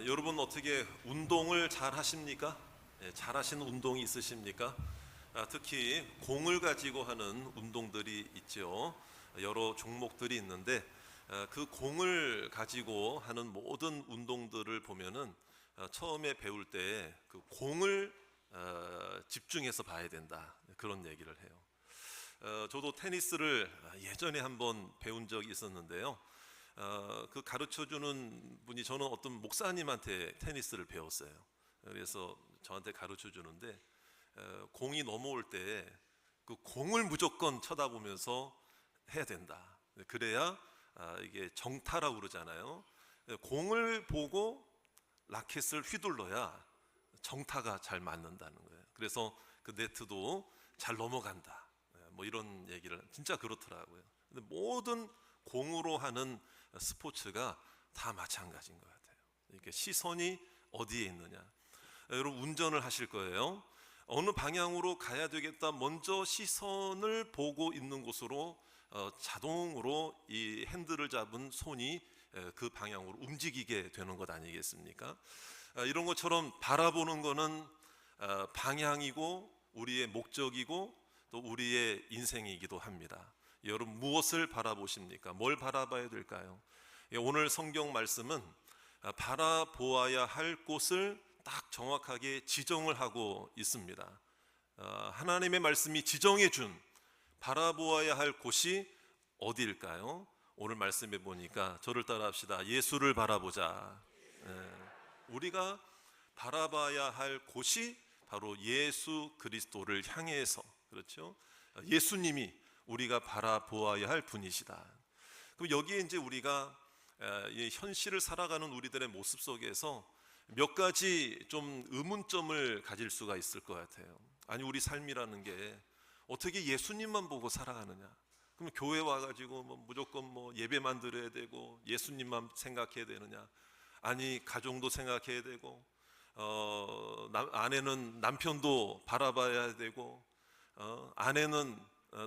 여러분 어떻게 운동을 잘 하십니까? 잘 하시는 운동이 있으십니까? 특히 공을 가지고 하는 운동들이 있죠. 여러 종목들이 있는데 그 공을 가지고 하는 모든 운동들을 보면은 처음에 배울 때 그 공을 집중해서 봐야 된다, 그런 얘기를 해요. 저도 테니스를 예전에 한번 배운 적이 있었는데요. 그 가르쳐주는 분이, 저는 어떤 목사님한테 테니스를 배웠어요. 그래서 저한테 가르쳐 주는데 공이 넘어올 때 그 공을 무조건 쳐다보면서 해야 된다. 그래야 이게 정타라고 그러잖아요. 공을 보고 라켓을 휘둘러야 정타가 잘 맞는다는 거예요. 그래서 그 네트도 잘 넘어간다, 뭐 이런 얘기를, 진짜 그렇더라고요. 근데 모든 공으로 하는 스포츠가 다 마찬가지인 것 같아요. 이게 시선이 어디에 있느냐. 여러분 운전을 하실 거예요. 어느 방향으로 가야 되겠다, 먼저 시선을 보고 있는 곳으로 자동으로 이 핸들을 잡은 손이 그 방향으로 움직이게 되는 것 아니겠습니까? 이런 것처럼 바라보는 것은 방향이고 우리의 목적이고 또 우리의 인생이기도 합니다. 여러분 무엇을 바라보십니까? 뭘 바라봐야 될까요? 오늘 성경 말씀은 바라보아야 할 곳을 딱 정확하게 지정을 하고 있습니다. 하나님의 말씀이 지정해 준 바라보아야 할 곳이 어디일까요? 오늘 말씀해 보니까, 저를 따라 합시다. 예수를 바라보자. 우리가 바라봐야 할 곳이 바로 예수 그리스도를 향해서, 그렇죠? 예수님이 우리가 바라보아야 할 분이시다. 그럼 여기에 이제 우리가 현실을 살아가는 우리들의 모습 속에서 몇 가지 좀 의문점을 가질 수가 있을 것 같아요. 아니, 우리 삶이라는 게 어떻게 예수님만 보고 살아가느냐? 그럼 교회 와가지고 무조건 예배만 드려야 되고 예수님만 생각해야 되느냐? 아니, 가정도 생각해야 되고 아내는 남편도 바라봐야 되고 아내는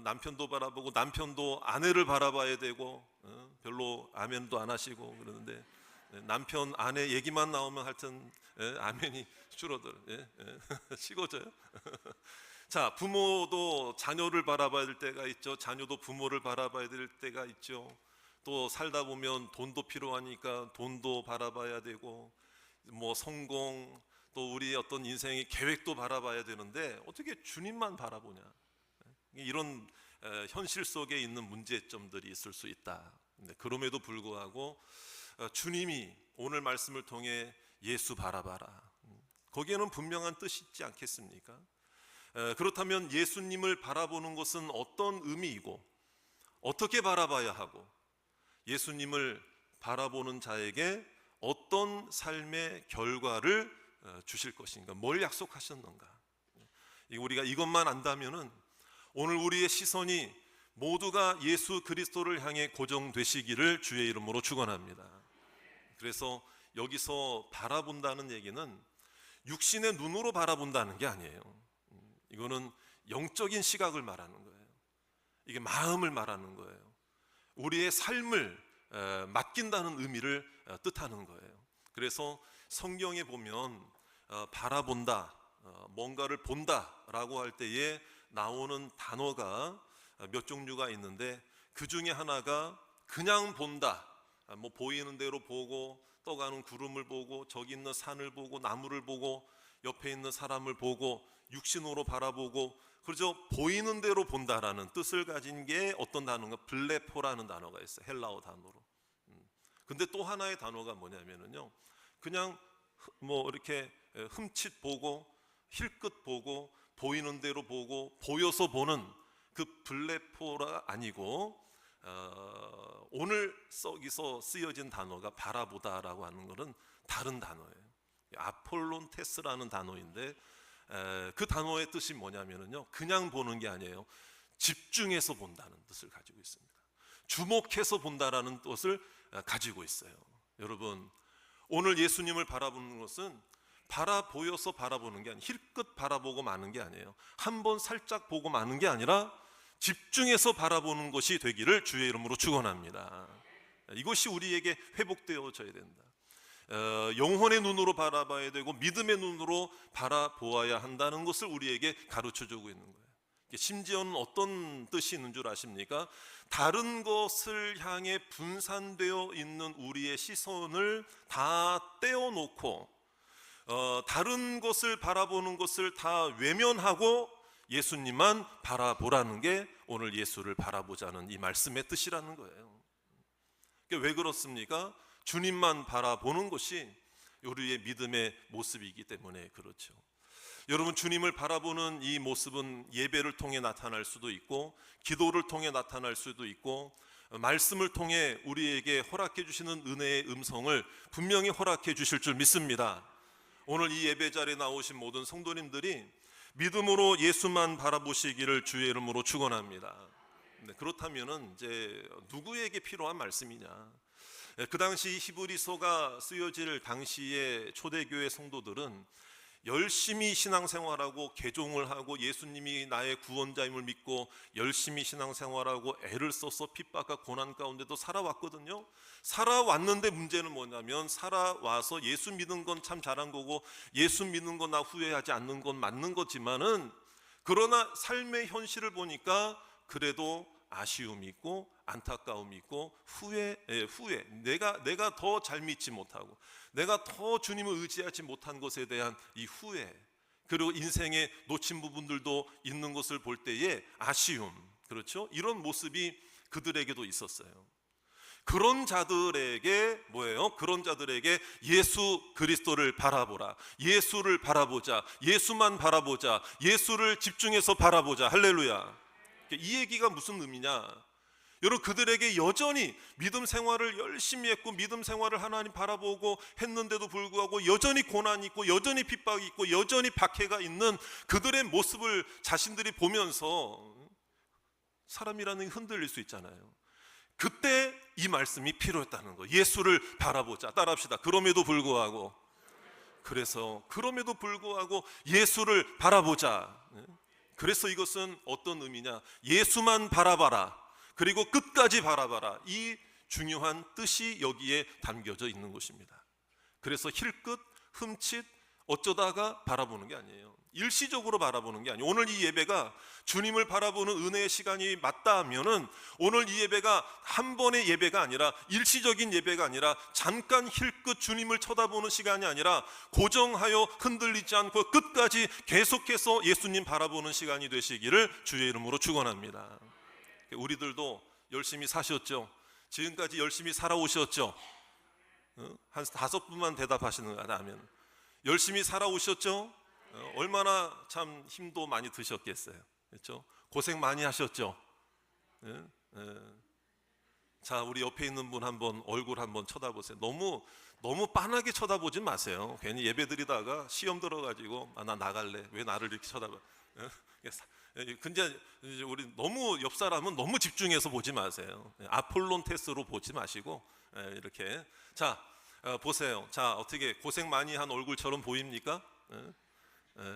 남편도 바라보고 남편도 아내를 바라봐야 되고, 별로 아멘도 안 하시고 그러는데 남편 아내 얘기만 나오면 하여튼 아멘이 줄어들어요. 식어져요. 자, 부모도 자녀를 바라봐야 될 때가 있죠. 자녀도 부모를 바라봐야 될 때가 있죠. 또 살다 보면 돈도 필요하니까 돈도 바라봐야 되고, 성공, 또 우리의 어떤 인생의 계획도 바라봐야 되는데 어떻게 주님만 바라보냐? 이런 현실 속에 있는 문제점들이 있을 수 있다. 그럼에도 불구하고 주님이 오늘 말씀을 통해 예수 바라봐라, 거기에는 분명한 뜻이 있지 않겠습니까? 그렇다면 예수님을 바라보는 것은 어떤 의미이고 어떻게 바라봐야 하고, 예수님을 바라보는 자에게 어떤 삶의 결과를 주실 것인가, 뭘 약속하셨는가. 우리가 이것만 안다면은 오늘 우리의 시선이 모두가 예수 그리스도를 향해 고정되시기를 주의 이름으로 축원합니다. 그래서 여기서 바라본다는 얘기는 육신의 눈으로 바라본다는 게 아니에요. 이거는 영적인 시각을 말하는 거예요. 이게 마음을 말하는 거예요. 우리의 삶을 맡긴다는 의미를 뜻하는 거예요. 그래서 성경에 보면 바라본다, 뭔가를 본다라고 할 때에 나오는 단어가 몇 종류가 있는데, 그 중에 하나가 그냥 본다. 보이는 대로 보고, 떠가는 구름을 보고, 저기 있는 산을 보고, 나무를 보고, 옆에 있는 사람을 보고, 육신으로 바라보고, 그래서 보이는 대로 본다라는 뜻을 가진 게 어떤 단어인가? 블레포라는 단어가 있어요. 헬라어 단어로. 근데 또 하나의 단어가 뭐냐면요, 그냥 이렇게 흠칫 보고, 힐끗 보고, 보이는 대로 보고, 보여서 보는 그 블레포가 아니고, 오늘 여기서 쓰여진 단어가 바라보다라고 하는 것은 다른 단어예요. 아폴론테스라는 단어인데, 그 단어의 뜻이 뭐냐면요, 그냥 보는 게 아니에요. 집중해서 본다는 뜻을 가지고 있습니다. 주목해서 본다라는 뜻을 가지고 있어요. 여러분, 오늘 예수님을 바라보는 것은 바라보여서 바라보는 게 아니에요. 힐끗 바라보고 마는 게 아니에요. 한번 살짝 보고 마는 게 아니라 집중해서 바라보는 것이 되기를 주의 이름으로 축원합니다. 이것이 우리에게 회복되어져야 된다. 영혼의 눈으로 바라봐야 되고 믿음의 눈으로 바라보아야 한다는 것을 우리에게 가르쳐주고 있는 거예요. 심지어는 어떤 뜻이 있는 줄 아십니까? 다른 것을 향해 분산되어 있는 우리의 시선을 다 떼어놓고 다른 것을 바라보는 것을 다 외면하고 예수님만 바라보라는 게 오늘 예수를 바라보자는 이 말씀의 뜻이라는 거예요. 왜 그렇습니까? 주님만 바라보는 것이 우리의 믿음의 모습이기 때문에 그렇죠. 여러분, 주님을 바라보는 이 모습은 예배를 통해 나타날 수도 있고 기도를 통해 나타날 수도 있고 말씀을 통해 우리에게 허락해 주시는 은혜의 음성을 분명히 허락해 주실 줄 믿습니다. 오늘 이 예배 자리에 나오신 모든 성도님들이 믿음으로 예수만 바라보시기를 주의 이름으로 축원합니다. 그렇다면은 이제 누구에게 필요한 말씀이냐? 그 당시 히브리서가 쓰여질 당시의 초대교회 성도들은 열심히 신앙생활하고 개종을 하고 예수님이 나의 구원자임을 믿고 열심히 신앙생활하고 애를 써서 핍박과 고난 가운데도 살아왔거든요. 살아왔는데 문제는 뭐냐면 살아와서 예수 믿는 건 참 잘한 거고 예수 믿는 거 나 후회하지 않는 건 맞는 거지만은 그러나 삶의 현실을 보니까 그래도 아쉬움이 있고 안타까움이 있고 후회 내가 더 잘 믿지 못하고 내가 더 주님을 의지하지 못한 것에 대한 이 후회, 그리고 인생에 놓친 부분들도 있는 것을 볼 때의 아쉬움, 그렇죠? 이런 모습이 그들에게도 있었어요. 그런 자들에게 뭐예요? 그런 자들에게 예수 그리스도를 바라보라, 예수를 바라보자, 예수만 바라보자, 예수를 집중해서 바라보자. 할렐루야. 이 얘기가 무슨 의미냐? 여러분, 그들에게 여전히 믿음 생활을 열심히 했고 믿음 생활을 하나님 바라보고 했는데도 불구하고 여전히 고난이 있고 여전히 핍박이 있고 여전히 박해가 있는 그들의 모습을 자신들이 보면서 사람이라는 게 흔들릴 수 있잖아요. 그때 이 말씀이 필요했다는 거. 예수를 바라보자. 따라합시다. 그럼에도 불구하고 예수를 바라보자. 그래서 이것은 어떤 의미냐? 예수만 바라봐라. 그리고 끝까지 바라봐라. 이 중요한 뜻이 여기에 담겨져 있는 것입니다. 그래서 힐끗, 흠칫, 어쩌다가 바라보는 게 아니에요. 일시적으로 바라보는 게 아니에요. 오늘 이 예배가 주님을 바라보는 은혜의 시간이 맞다 하면은 오늘 이 예배가 한 번의 예배가 아니라 일시적인 예배가 아니라 잠깐 힐끗 주님을 쳐다보는 시간이 아니라 고정하여 흔들리지 않고 끝까지 계속해서 예수님 바라보는 시간이 되시기를 주의 이름으로 축원합니다. 우리들도 열심히 사셨죠? 지금까지 열심히 살아오셨죠? 한 5분만 대답하시는 거야. 하면 열심히 살아오셨죠? 얼마나 참 힘도 많이 드셨겠어요. 그렇죠? 고생 많이 하셨죠? 자, 우리 옆에 있는 분 한번 얼굴 한번 쳐다보세요. 너무 빤하게 쳐다보지 마세요. 괜히 예배 드리다가 시험 들어가지고 나 나갈래. 왜 나를 이렇게 쳐다봐? 근데 우리 너무 옆 사람은 너무 집중해서 보지 마세요. 아폴론 테스트로 보지 마시고 이렇게. 자, 보세요. 자, 어떻게 고생 많이 한 얼굴처럼 보입니까?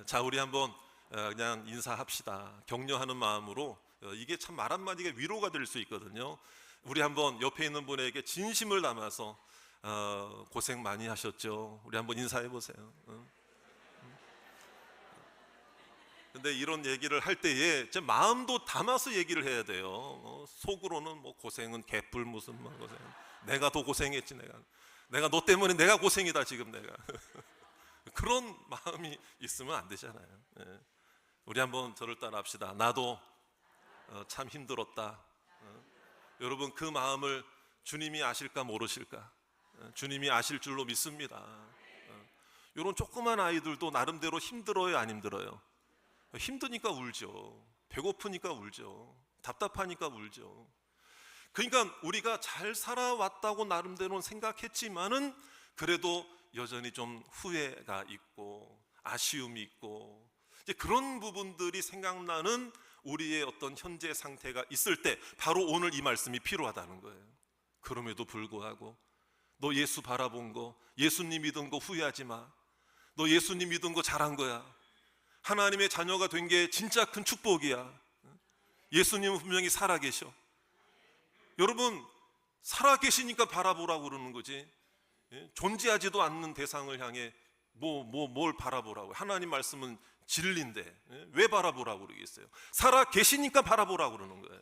자, 우리 한번 그냥 인사합시다. 격려하는 마음으로. 이게 참 말 한마디가 위로가 될 수 있거든요. 우리 한번 옆에 있는 분에게 진심을 담아서 고생 많이 하셨죠? 우리 한번 인사해 보세요. 근데 이런 얘기를 할 때에 제 마음도 담아서 얘기를 해야 돼요. 속으로는 뭐 고생은 개뿔 무슨 뭐 고생. 내가 더 고생했지 내가 너 때문에 내가 고생이다 지금 내가. 그런 마음이 있으면 안 되잖아요. 우리 한번 저를 따라합시다. 나도 참 힘들었다. 여러분, 그 마음을 주님이 아실까 모르실까? 주님이 아실 줄로 믿습니다. 이런 조그만 아이들도 나름대로 힘들어요, 안 힘들어요? 힘드니까 울죠. 배고프니까 울죠. 답답하니까 울죠. 그러니까 우리가 잘 살아왔다고 나름대로는 생각했지만은 그래도 여전히 좀 후회가 있고 아쉬움이 있고 이제 그런 부분들이 생각나는 우리의 어떤 현재 상태가 있을 때 바로 오늘 이 말씀이 필요하다는 거예요. 그럼에도 불구하고 너 예수 바라본 거, 예수님 믿은 거 후회하지 마. 너 예수님 믿은 거 잘한 거야. 하나님의 자녀가 된 게 진짜 큰 축복이야. 예수님은 분명히 살아계셔. 여러분, 살아계시니까 바라보라고 그러는 거지. 존재하지도 않는 대상을 향해 뭘 바라보라고. 하나님 말씀은 진리인데 왜 바라보라고 그러겠어요? 살아 계시니까 바라보라고 그러는 거예요.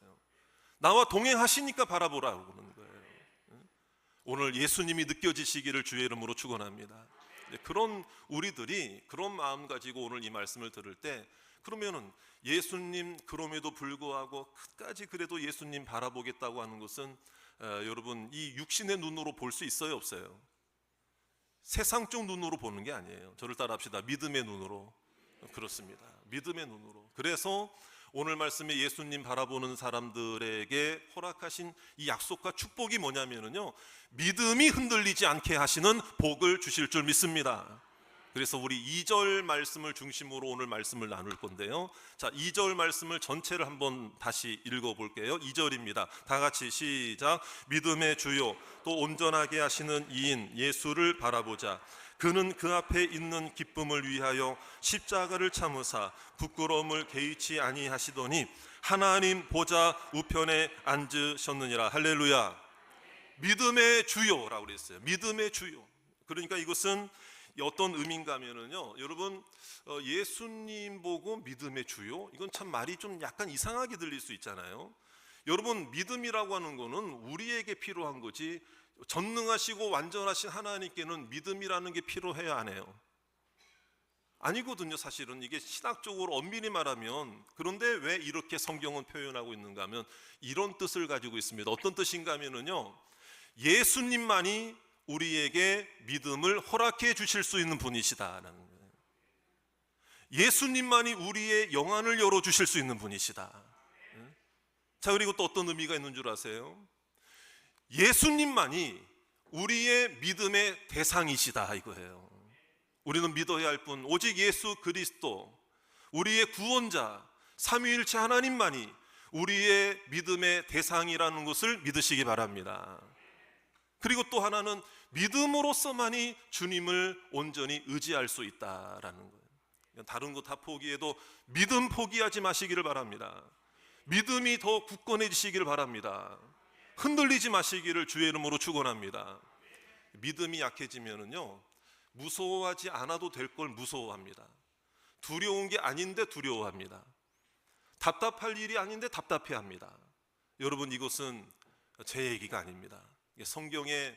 나와 동행하시니까 바라보라고 그러는 거예요. 오늘 예수님이 느껴지시기를 주의 이름으로 축원합니다. 그런 우리들이 그런 마음 가지고 오늘 이 말씀을 들을 때, 그러면은 예수님 그럼에도 불구하고 끝까지 그래도 예수님 바라보겠다고 하는 것은 여러분 이 육신의 눈으로 볼 수 있어요, 없어요? 세상적 눈으로 보는 게 아니에요. 저를 따라합시다. 믿음의 눈으로. 그렇습니다. 믿음의 눈으로. 그래서 오늘 말씀에 예수님 바라보는 사람들에게 허락하신 이 약속과 축복이 뭐냐면요, 믿음이 흔들리지 않게 하시는 복을 주실 줄 믿습니다. 그래서 우리 2절 말씀을 중심으로 오늘 말씀을 나눌 건데요. 자, 2절 말씀을 전체를 한번 다시 읽어볼게요. 2절입니다. 다 같이 시작. 믿음의 주요 또 온전하게 하시는 이인 예수를 바라보자. 그는 그 앞에 있는 기쁨을 위하여 십자가를 참으사 부끄러움을 개의치 아니하시더니 하나님 보좌 우편에 앉으셨느니라. 할렐루야. 믿음의 주요라고 그랬어요. 믿음의 주요. 그러니까 이것은 어떤 의미인가 하면은요, 여러분 예수님 보고 믿음의 주요, 이건 참 말이 좀 약간 이상하게 들릴 수 있잖아요. 여러분 믿음이라고 하는 거는 우리에게 필요한 거지 전능하시고 완전하신 하나님께는 믿음이라는 게 필요해야 안 해요? 아니거든요. 사실은 이게 신학적으로 엄밀히 말하면. 그런데 왜 이렇게 성경은 표현하고 있는가 하면 이런 뜻을 가지고 있습니다. 어떤 뜻인가 하면은요, 예수님만이 우리에게 믿음을 허락해 주실 수 있는 분이시다라는 거예요. 예수님만이 우리의 영안을 열어주실 수 있는 분이시다. 자, 그리고 또 어떤 의미가 있는 줄 아세요? 예수님만이 우리의 믿음의 대상이시다 이거예요. 우리는 믿어야 할 분 오직 예수 그리스도, 우리의 구원자 삼위일체 하나님만이 우리의 믿음의 대상이라는 것을 믿으시기 바랍니다. 그리고 또 하나는 믿음으로서만이 주님을 온전히 의지할 수 있다라는 거예요. 다른 거 다 포기해도 믿음 포기하지 마시기를 바랍니다. 믿음이 더 굳건해지시기를 바랍니다. 흔들리지 마시기를 주의 이름으로 축원합니다. 믿음이 약해지면은요, 무서워하지 않아도 될 걸 무서워합니다. 두려운 게 아닌데 두려워합니다. 답답할 일이 아닌데 답답해합니다. 여러분 이것은 제 얘기가 아닙니다. 성경에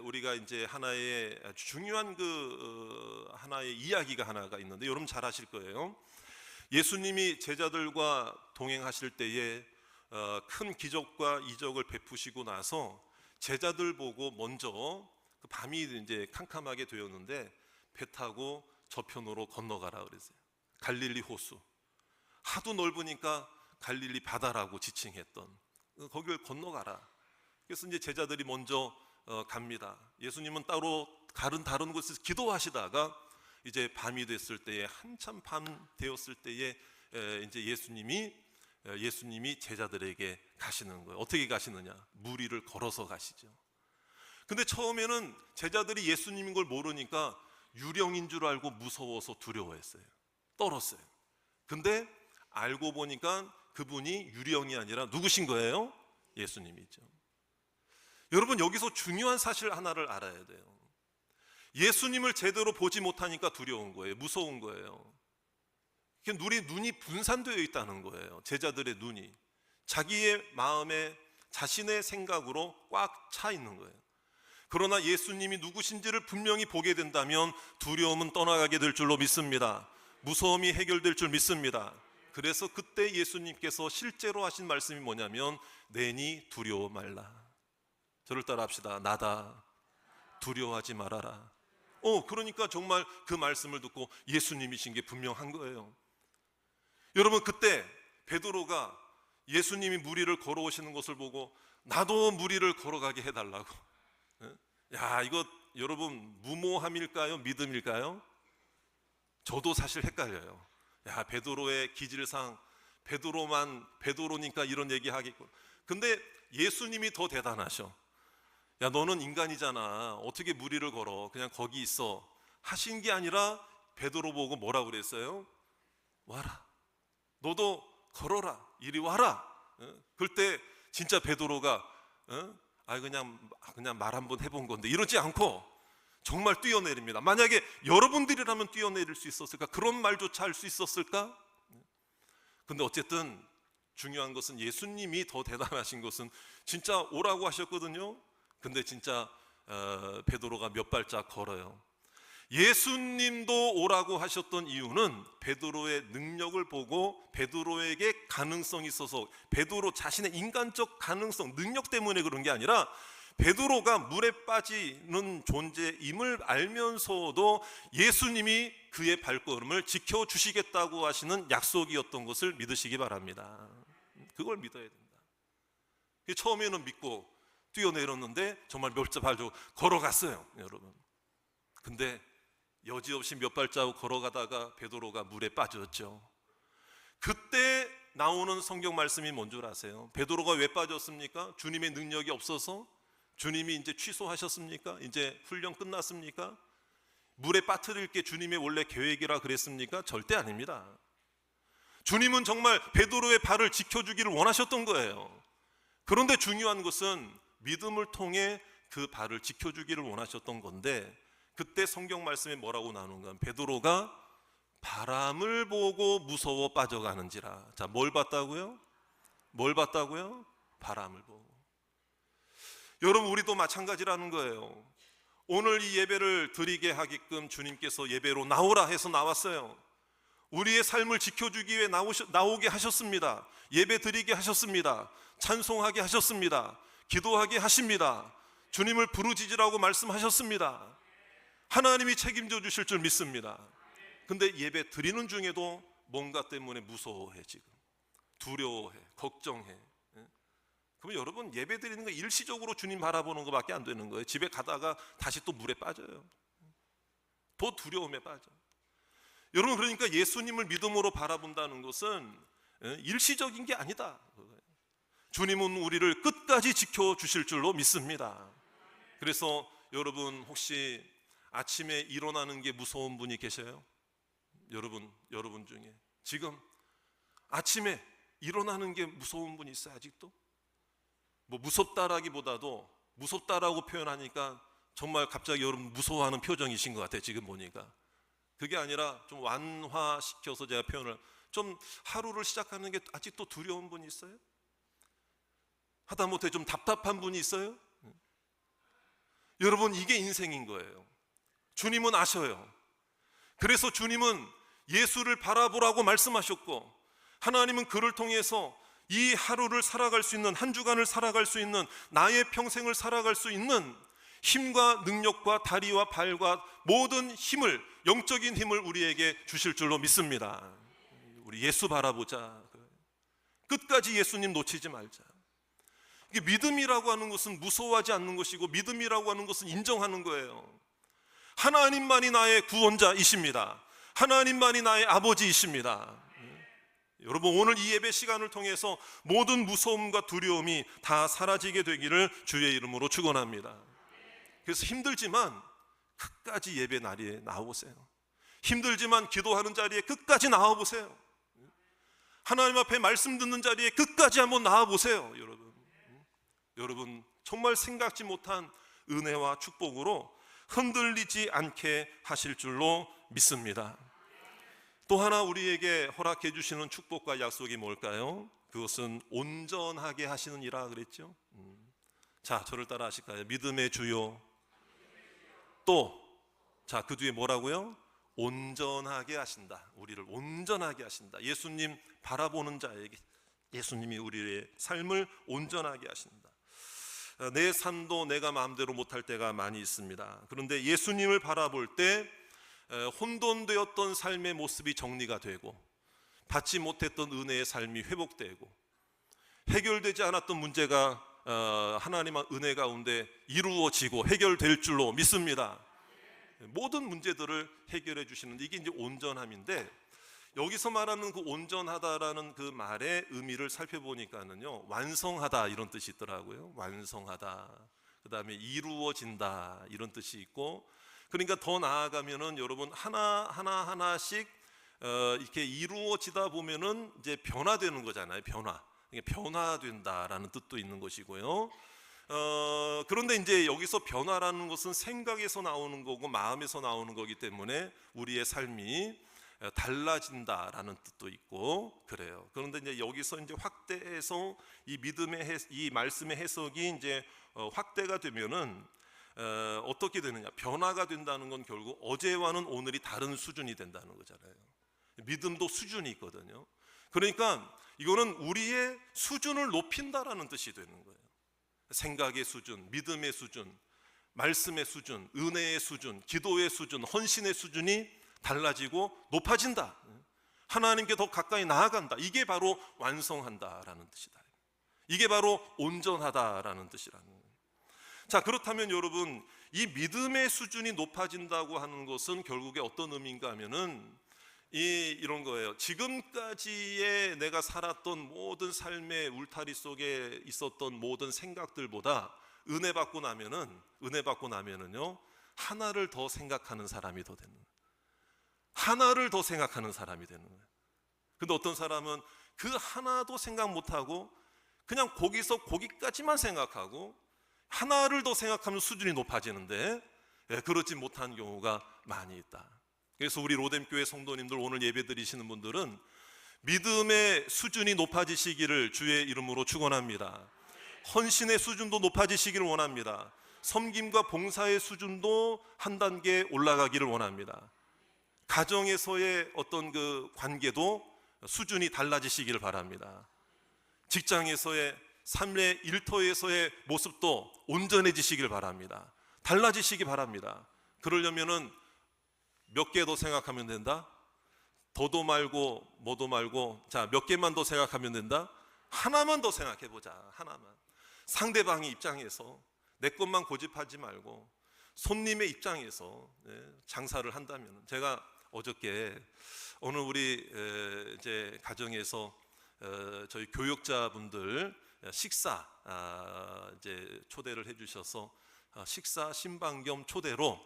우리가 이제 하나의 중요한 하나의 이야기가 하나가 있는데 여러분 잘 아실 거예요. 예수님이 제자들과 동행하실 때에 큰 기적과 이적을 베푸시고 나서 제자들 보고 먼저 밤이 이제 캄캄하게 되었는데 배 타고 저편으로 건너가라 그랬어요. 갈릴리 호수. 하도 넓으니까 갈릴리 바다라고 지칭했던 거기를 건너가라. 그래서 이제 제자들이 먼저 갑니다. 예수님은 따로 다른 곳에서 기도하시다가 이제 밤이 됐을 때에, 한참 밤 되었을 때에 이제 예수님이 제자들에게 가시는 거예요. 어떻게 가시느냐? 물 위를 걸어서 가시죠. 근데 처음에는 제자들이 예수님인 걸 모르니까 유령인 줄 알고 무서워서 두려워했어요. 떨었어요. 근데 알고 보니까 그분이 유령이 아니라 누구신 거예요? 예수님이죠. 여러분 여기서 중요한 사실 하나를 알아야 돼요. 예수님을 제대로 보지 못하니까 두려운 거예요. 무서운 거예요. 눈이 분산되어 있다는 거예요. 제자들의 눈이 자기의 마음에 자신의 생각으로 꽉 차 있는 거예요. 그러나 예수님이 누구신지를 분명히 보게 된다면 두려움은 떠나가게 될 줄로 믿습니다. 무서움이 해결될 줄 믿습니다. 그래서 그때 예수님께서 실제로 하신 말씀이 뭐냐면 내니 두려워 말라. 저를 따라 합시다. 나다. 두려워하지 말아라. 그러니까 정말 그 말씀을 듣고 예수님이신 게 분명한 거예요. 여러분 그때 베드로가 예수님이 물 위를 걸어오시는 것을 보고 나도 물 위를 걸어가게 해달라고. 야, 이거 여러분 무모함일까요? 믿음일까요? 저도 사실 헷갈려요. 야, 베드로의 기질상 베드로니까 이런 얘기 하겠고. 근데 예수님이 더 대단하셔. 야, 너는 인간이잖아. 어떻게 물 위를 걸어? 그냥 거기 있어. 하신 게 아니라 베드로 보고 뭐라고 그랬어요? 와라. 너도 걸어라. 이리 와라. 그럴 때 진짜 베드로가 그냥 말 한번 해본 건데 이러지 않고 정말 뛰어내립니다. 만약에 여러분들이라면 뛰어내릴 수 있었을까? 그런 말조차 할 수 있었을까? 근데 어쨌든 중요한 것은 예수님이 더 대단하신 것은 진짜 오라고 하셨거든요. 근데 진짜 베드로가 몇 발짝 걸어요. 예수님도 오라고 하셨던 이유는 베드로의 능력을 보고 베드로에게 가능성이 있어서, 베드로 자신의 인간적 가능성, 능력 때문에 그런 게 아니라 베드로가 물에 빠지는 존재임을 알면서도 예수님이 그의 발걸음을 지켜주시겠다고 하시는 약속이었던 것을 믿으시기 바랍니다. 그걸 믿어야 된다. 처음에는 믿고 뛰어내렸는데 정말 몇 발자국 걸어갔어요, 여러분. 근데 여지없이 몇 발자국 걸어가다가 베드로가 물에 빠졌죠. 그때 나오는 성경 말씀이 뭔 줄 아세요? 베드로가 왜 빠졌습니까? 주님의 능력이 없어서? 주님이 이제 취소하셨습니까? 이제 훈련 끝났습니까? 물에 빠뜨릴 게 주님의 원래 계획이라 그랬습니까? 절대 아닙니다. 주님은 정말 베드로의 발을 지켜주기를 원하셨던 거예요. 그런데 중요한 것은 믿음을 통해 그 발을 지켜주기를 원하셨던 건데, 그때 성경 말씀에 뭐라고 나오는가? 베드로가 바람을 보고 무서워 빠져가는지라. 자, 뭘 봤다고요? 뭘 봤다고요? 바람을 보고. 여러분, 우리도 마찬가지라는 거예요. 오늘 이 예배를 드리게 하게끔 주님께서 예배로 나오라 해서 나왔어요. 우리의 삶을 지켜주기 위해 나오게 하셨습니다. 예배 드리게 하셨습니다. 찬송하게 하셨습니다. 기도하게 하십니다. 주님을 부르짖으라고 말씀하셨습니다. 하나님이 책임져 주실 줄 믿습니다. 근데 예배 드리는 중에도 뭔가 때문에 무서워해, 지금 두려워해, 걱정해. 그러면 여러분, 예배 드리는 거 일시적으로 주님 바라보는 것밖에 안 되는 거예요. 집에 가다가 다시 또 물에 빠져요. 더 두려움에 빠져. 여러분, 그러니까 예수님을 믿음으로 바라본다는 것은 일시적인 게 아니다. 주님은 우리를 끝까지 지켜주실 줄로 믿습니다. 그래서 여러분, 혹시 아침에 일어나는 게 무서운 분이 계셔요? 여러분 중에 지금 아침에 일어나는 게 무서운 분이 있어요? 아직도? 뭐 무섭다라기보다도, 무섭다라고 표현하니까 정말 갑자기 여러분 무서워하는 표정이신 것 같아요, 지금 보니까. 그게 아니라 좀 완화시켜서 제가 표현을, 좀 하루를 시작하는 게 아직도 두려운 분이 있어요? 하다못해 좀 답답한 분이 있어요? 여러분, 이게 인생인 거예요. 주님은 아셔요. 그래서 주님은 예수를 바라보라고 말씀하셨고, 하나님은 그를 통해서 이 하루를 살아갈 수 있는, 한 주간을 살아갈 수 있는, 나의 평생을 살아갈 수 있는 힘과 능력과 다리와 발과 모든 힘을, 영적인 힘을 우리에게 주실 줄로 믿습니다. 우리 예수 바라보자. 끝까지 예수님 놓치지 말자. 이게 믿음이라고 하는 것은 무서워하지 않는 것이고, 믿음이라고 하는 것은 인정하는 거예요. 하나님만이 나의 구원자이십니다. 하나님만이 나의 아버지이십니다. 여러분, 오늘 이 예배 시간을 통해서 모든 무서움과 두려움이 다 사라지게 되기를 주의 이름으로 축원합니다. 그래서 힘들지만 끝까지 예배 자리에 나와보세요. 힘들지만 기도하는 자리에 끝까지 나와보세요. 하나님 앞에 말씀 듣는 자리에 끝까지 한번 나와보세요. 여러분, 정말 생각지 못한 은혜와 축복으로 흔들리지 않게 하실 줄로 믿습니다. 또 하나 우리에게 허락해 주시는 축복과 약속이 뭘까요? 그것은 온전하게 하시는 이라 그랬죠. 자, 저를 따라 하실까요? 믿음의 주요, 또, 자, 그 뒤에 뭐라고요? 온전하게 하신다. 우리를 온전하게 하신다. 예수님 바라보는 자에게 예수님이 우리의 삶을 온전하게 하신다. 내 삶도 내가 마음대로 못할 때가 많이 있습니다. 그런데 예수님을 바라볼 때 혼돈되었던 삶의 모습이 정리가 되고, 받지 못했던 은혜의 삶이 회복되고, 해결되지 않았던 문제가 하나님의 은혜 가운데 이루어지고 해결될 줄로 믿습니다. 모든 문제들을 해결해 주시는, 이게 이제 온전함인데, 여기서 말하는 그 온전하다라는 그 말의 의미를 살펴보니까는요, 완성하다 이런 뜻이 있더라고요. 완성하다, 그 다음에 이루어진다 이런 뜻이 있고, 그러니까 더 나아가면은 여러분, 하나씩 이렇게 이루어지다 보면은 이제 변화되는 거잖아요. 변화된다라는 뜻도 있는 것이고요. 그런데 이제 여기서 변화라는 것은 생각에서 나오는 거고 마음에서 나오는 거기 때문에 우리의 삶이 달라진다라는 뜻도 있고 그래요. 그런데 이제 여기서 이제 확대해서 이 믿음의 이 말씀의 해석이 이제 확대가 되면은 어떻게 되느냐? 변화가 된다는 건 결국 어제와는 오늘이 다른 수준이 된다는 거잖아요. 믿음도 수준이 있거든요. 그러니까 이거는 우리의 수준을 높인다라는 뜻이 되는 거예요. 생각의 수준, 믿음의 수준, 말씀의 수준, 은혜의 수준, 기도의 수준, 헌신의 수준이 달라지고 높아진다. 하나님께 더 가까이 나아간다. 이게 바로 완성한다라는 뜻이다. 이게 바로 온전하다라는 뜻이라는 거예요. 자, 그렇다면 여러분, 이 믿음의 수준이 높아진다고 하는 것은 결국에 어떤 의미인가 하면은 이런 거예요. 지금까지의 내가 살았던 모든 삶의 울타리 속에 있었던 모든 생각들보다 은혜 받고 나면은요 하나를 더 생각하는 사람이 더 되는 거예요. 하나를 더 생각하는 사람이 되는 거예요. 근데 어떤 사람은 그 하나도 생각 못하고 그냥 거기까지만 생각하고 하나를 더 생각하면 수준이 높아지는데 그렇지 못한 경우가 많이 있다. 그래서 우리 로뎀교회 성도님들 오늘 예배 드리시는 분들은 믿음의 수준이 높아지시기를 주의 이름으로 축원합니다. 헌신의 수준도 높아지시기를 원합니다. 섬김과 봉사의 수준도 한 단계 올라가기를 원합니다. 가정에서의 어떤 그 관계도 수준이 달라지시기를 바랍니다. 직장에서의 삶의 일터에서의 모습도 온전해지시길 바랍니다. 달라지시기 바랍니다. 그러려면은 몇 개 더 생각하면 된다? 더도 말고 뭐도 말고 자, 몇 개만 더 생각하면 된다? 하나만 더 생각해 보자. 하나만. 상대방의 입장에서 내 것만 고집하지 말고 손님의 입장에서 장사를 한다면 제가 어저께 오늘 우리 이제 가정에서 저희 교역자분들 식사 이제 초대를 해주셔서 식사 신방 겸 초대로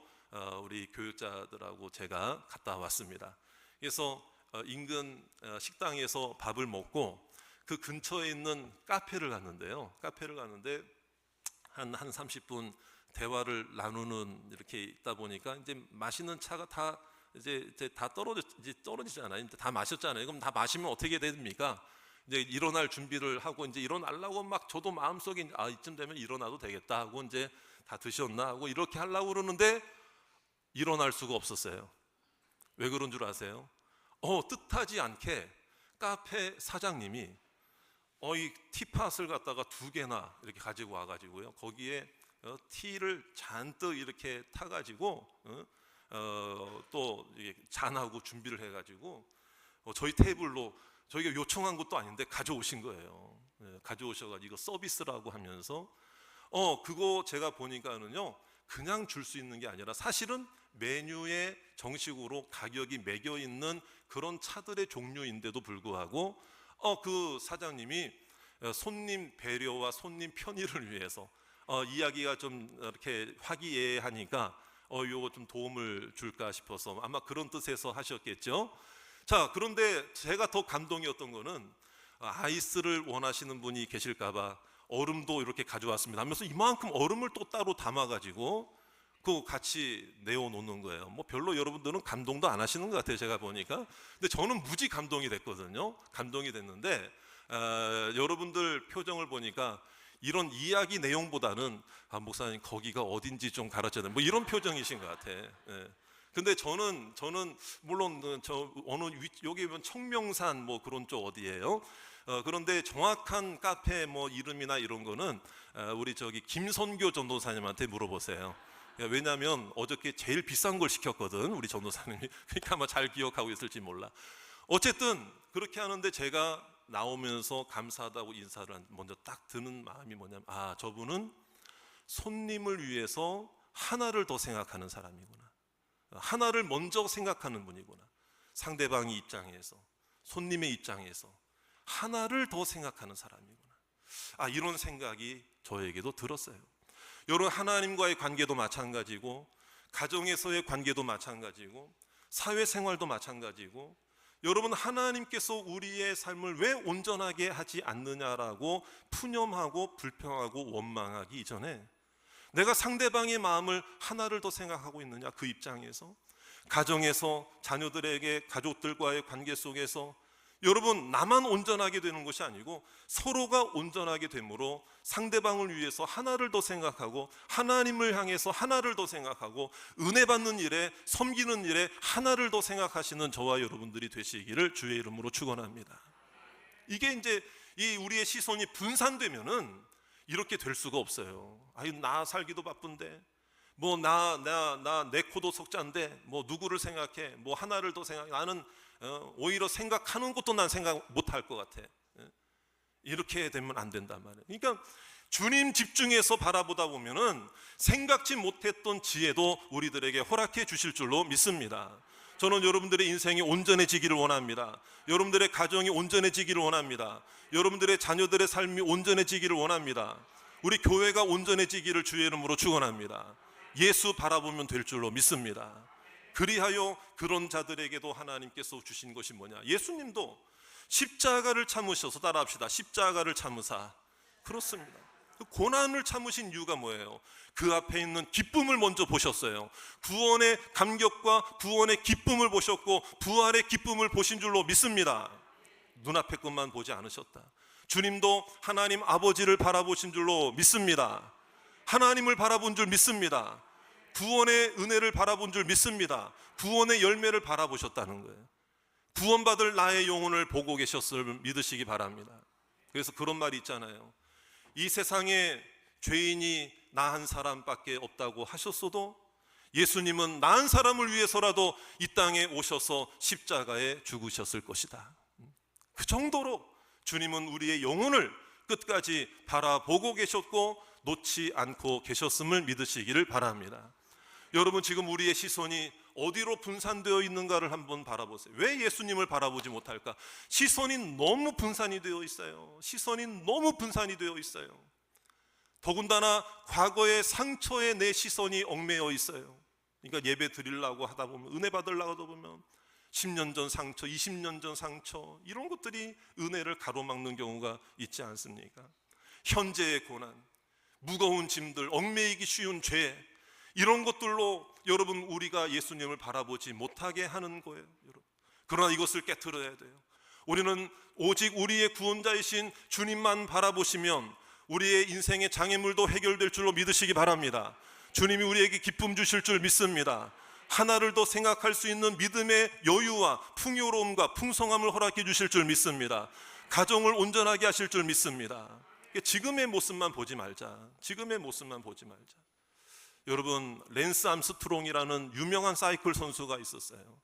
우리 교육자들하고 제가 갔다 왔습니다. 그래서 인근 식당에서 밥을 먹고 그 근처에 있는 카페를 갔는데요. 카페를 갔는데 한 30분 대화를 나누는 이렇게 있다 보니까 이제 마시는 차가 다 이제 다 떨어지잖아요. 다 마셨잖아요. 그럼 다 마시면 어떻게 됩니까? 이제 일어날 준비를 하고 이제 일어나려고 막 저도 마음속에 이쯤 되면 일어나도 되겠다 하고 이제 다 드셨나 하고 이렇게 하려고 그러는데 일어날 수가 없었어요. 왜 그런 줄 아세요? 뜻하지 않게 카페 사장님이 이 티팟을 갖다가 2개나 이렇게 가지고 와가지고요. 거기에 티를 잔뜩 이렇게 타가지고 또 잔하고 준비를 해가지고 저희 테이블로 저희가 요청한 것도 아닌데 가져오신 거예요. 가져오셔가지고 이거 서비스라고 하면서 그거 제가 보니까는요 그냥 줄 수 있는 게 아니라 사실은 메뉴에 정식으로 가격이 매겨 있는 그런 차들의 종류인데도 불구하고 그 사장님이 손님 배려와 손님 편의를 위해서 이야기가 좀 이렇게 화기애애하니까 요거 좀 도움을 줄까 싶어서 아마 그런 뜻에서 하셨겠죠. 자, 그런데 제가 더 감동이었던 거는 아이스를 원하시는 분이 계실까봐 얼음도 이렇게 가져왔습니다 하면서 이만큼 얼음을 또 따로 담아가지고 그거 같이 내어놓는 거예요. 뭐 별로 여러분들은 감동도 안 하시는 것 같아요. 제가 보니까. 근데 저는 무지 감동이 됐거든요. 감동이 됐는데 여러분들 표정을 보니까 이런 이야기 내용보다는 목사님 거기가 어딘지 좀 가르쳐야 돼. 뭐 이런 표정이신 것 같아. 근데 저는 물론 저 어느 여기 보면 청명산 뭐 그런 쪽 어디예요? 그런데 정확한 카페 뭐 이름이나 이런 거는 우리 저기 김선교 전도사님한테 물어보세요. 왜냐하면 어저께 제일 비싼 걸 시켰거든 우리 전도사님이. 그러니까 아마 잘 기억하고 있을지 몰라. 어쨌든 그렇게 하는데 제가 나오면서 감사하다고 인사를 먼저 딱 드는 마음이 뭐냐면 저분은 손님을 위해서 하나를 더 생각하는 사람이구나. 하나를 먼저 생각하는 분이구나. 상대방의 입장에서 손님의 입장에서 하나를 더 생각하는 사람이구나. 이런 생각이 저에게도 들었어요. 여러분 하나님과의 관계도 마찬가지고 가정에서의 관계도 마찬가지고 사회생활도 마찬가지고 여러분, 하나님께서 우리의 삶을 왜 온전하게 하지 않느냐라고 푸념하고 불평하고 원망하기 이전에 내가 상대방의 마음을 하나를 더 생각하고 있느냐, 그 입장에서, 가정에서, 자녀들에게, 가족들과의 관계 속에서 여러분, 나만 온전하게 되는 것이 아니고 서로가 온전하게 되므로 상대방을 위해서 하나를 더 생각하고 하나님을 향해서 하나를 더 생각하고 은혜 받는 일에, 섬기는 일에 하나를 더 생각하시는 저와 여러분들이 되시기를 주의 이름으로 축원합니다. 이게 이제 이 우리의 시선이 분산되면은 이렇게 될 수가 없어요. 아유, 나 살기도 바쁜데, 뭐 내 코도 석자인데 뭐 누구를 생각해, 뭐 하나를 더 생각해, 나는 오히려 생각하는 것도 난 생각 못할 것 같아. 이렇게 되면 안 된단 말이에요. 그러니까 주님 집중해서 바라보다 보면은 생각지 못했던 지혜도 우리들에게 허락해 주실 줄로 믿습니다. 저는 여러분들의 인생이 온전해지기를 원합니다. 여러분들의 가정이 온전해지기를 원합니다. 여러분들의 자녀들의 삶이 온전해지기를 원합니다. 우리 교회가 온전해지기를 주의 이름으로 축원합니다. 예수 바라보면 될 줄로 믿습니다. 그리하여 그런 자들에게도 하나님께서 주신 것이 뭐냐, 예수님도 십자가를 참으셔서, 따라합시다. 십자가를 참으사. 그렇습니다. 고난을 참으신 이유가 뭐예요? 그 앞에 있는 기쁨을 먼저 보셨어요. 구원의 감격과 구원의 기쁨을 보셨고 부활의 기쁨을 보신 줄로 믿습니다. 눈앞의 것만 보지 않으셨다. 주님도 하나님 아버지를 바라보신 줄로 믿습니다. 하나님을 바라본 줄 믿습니다. 구원의 은혜를 바라본 줄 믿습니다. 구원의 열매를 바라보셨다는 거예요. 구원받을 나의 영혼을 보고 계셨을 믿으시기 바랍니다. 그래서 그런 말이 있잖아요. 이 세상에 죄인이 나 한 사람밖에 없다고 하셨어도 예수님은 나 한 사람을 위해서라도 이 땅에 오셔서 십자가에 죽으셨을 것이다. 그 정도로 주님은 우리의 영혼을 끝까지 바라보고 계셨고 놓지 않고 계셨음을 믿으시기를 바랍니다. 여러분, 지금 우리의 시선이 어디로 분산되어 있는가를 한번 바라보세요. 왜 예수님을 바라보지 못할까? 시선이 너무 분산이 되어 있어요. 시선이 너무 분산이 되어 있어요. 더군다나 과거의 상처에 내 시선이 얽매여 있어요. 그러니까 예배 드리려고 하다 보면, 은혜 받으려고 하다 보면 10년 전 상처, 20년 전 상처, 이런 것들이 은혜를 가로막는 경우가 있지 않습니까? 현재의 고난, 무거운 짐들, 얽매이기 쉬운 죄, 이런 것들로 여러분, 우리가 예수님을 바라보지 못하게 하는 거예요. 여러분, 그러나 이것을 깨트려야 돼요. 우리는 오직 우리의 구원자이신 주님만 바라보시면 우리의 인생의 장애물도 해결될 줄로 믿으시기 바랍니다. 주님이 우리에게 기쁨 주실 줄 믿습니다. 하나를 더 생각할 수 있는 믿음의 여유와 풍요로움과 풍성함을 허락해 주실 줄 믿습니다. 가정을 온전하게 하실 줄 믿습니다. 지금의 모습만 보지 말자. 지금의 모습만 보지 말자. 여러분, 랜스 암스트롱이라는 유명한 사이클 선수가 있었어요.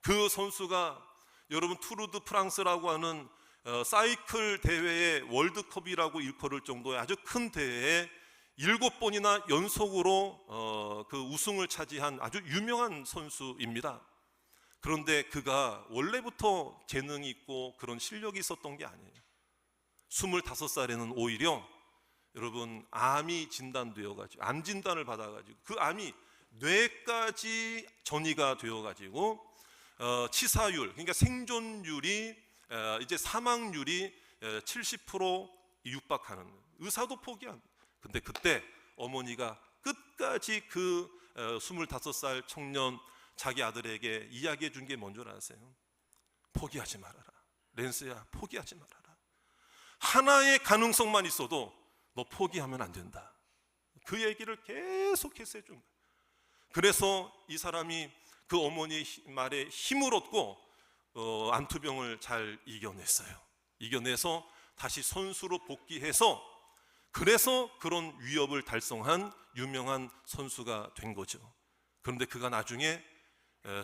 그 선수가 여러분 투르 드 프랑스라고 하는 사이클 대회의 월드컵이라고 일컬을 정도의 아주 큰 대회에 7번이나 연속으로 그 우승을 차지한 아주 유명한 선수입니다. 그런데 그가 원래부터 재능이 있고 그런 실력이 있었던 게 아니에요. 25살에는 오히려 여러분 암이 진단되어가지고, 암 진단을 받아가지고 그 암이 뇌까지 전이가 되어가지고 치사율, 그러니까 생존율이 이제 사망률이 70% 육박하는 거예요. 의사도 포기한. 근데 그때 어머니가 끝까지 그 25살 청년 자기 아들에게 이야기해 준 게 뭔 줄 아세요? 포기하지 말아라. 랜스야, 포기하지 말아라. 하나의 가능성만 있어도 너 포기하면 안 된다. 그 얘기를 계속해서 해준 거예요. 그래서 이 사람이 그 어머니의 말에 힘을 얻고 안투병을 잘 이겨냈어요. 이겨내서 다시 선수로 복귀해서, 그래서 그런 위협을 달성한 유명한 선수가 된 거죠. 그런데 그가 나중에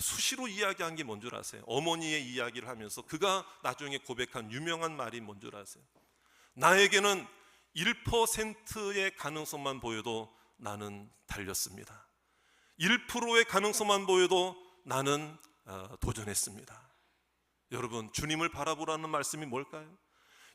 수시로 이야기한 게 뭔 줄 아세요? 어머니의 이야기를 하면서 그가 나중에 고백한 유명한 말이 뭔 줄 아세요? 나에게는 1%의 가능성만 보여도 나는 달렸습니다. 1%의 가능성만 보여도 나는 도전했습니다. 여러분, 주님을 바라보라는 말씀이 뭘까요?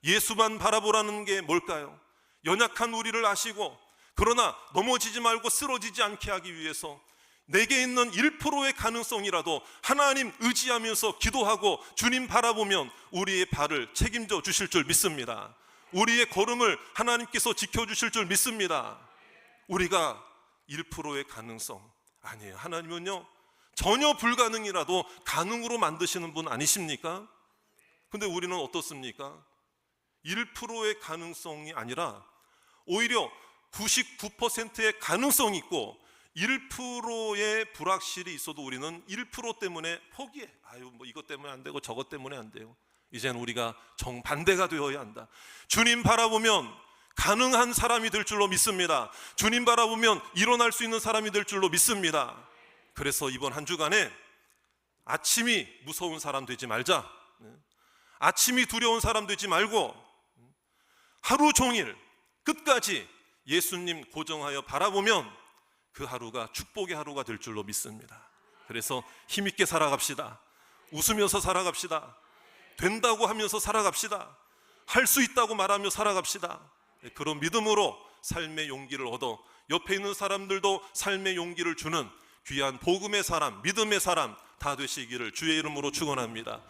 예수만 바라보라는 게 뭘까요? 연약한 우리를 아시고, 그러나 넘어지지 말고 쓰러지지 않게 하기 위해서 내게 있는 1%의 가능성이라도 하나님 의지하면서 기도하고 주님 바라보면 우리의 발을 책임져 주실 줄 믿습니다. 우리의 걸음을 하나님께서 지켜주실 줄 믿습니다. 우리가 1%의 가능성 아니에요. 하나님은요, 전혀 불가능이라도 가능으로 만드시는 분 아니십니까? 근데 우리는 어떻습니까? 1%의 가능성이 아니라 오히려 99%의 가능성이 있고 1%의 불확실이 있어도 우리는 1% 때문에 포기해. 아유, 뭐 이것 때문에 안 되고 저것 때문에 안 돼요. 이제는 우리가 정반대가 되어야 한다. 주님 바라보면 가능한 사람이 될 줄로 믿습니다. 주님 바라보면 일어날 수 있는 사람이 될 줄로 믿습니다. 그래서 이번 한 주간에 아침이 무서운 사람 되지 말자. 아침이 두려운 사람 되지 말고 하루 종일 끝까지 예수님 고정하여 바라보면 그 하루가 축복의 하루가 될 줄로 믿습니다. 그래서 힘있게 살아갑시다. 웃으면서 살아갑시다. 된다고 하면서 살아갑시다. 할 수 있다고 말하며 살아갑시다. 그런 믿음으로 삶의 용기를 얻어 옆에 있는 사람들도 삶의 용기를 주는 귀한 복음의 사람, 믿음의 사람 다 되시기를 주의 이름으로 축원합니다.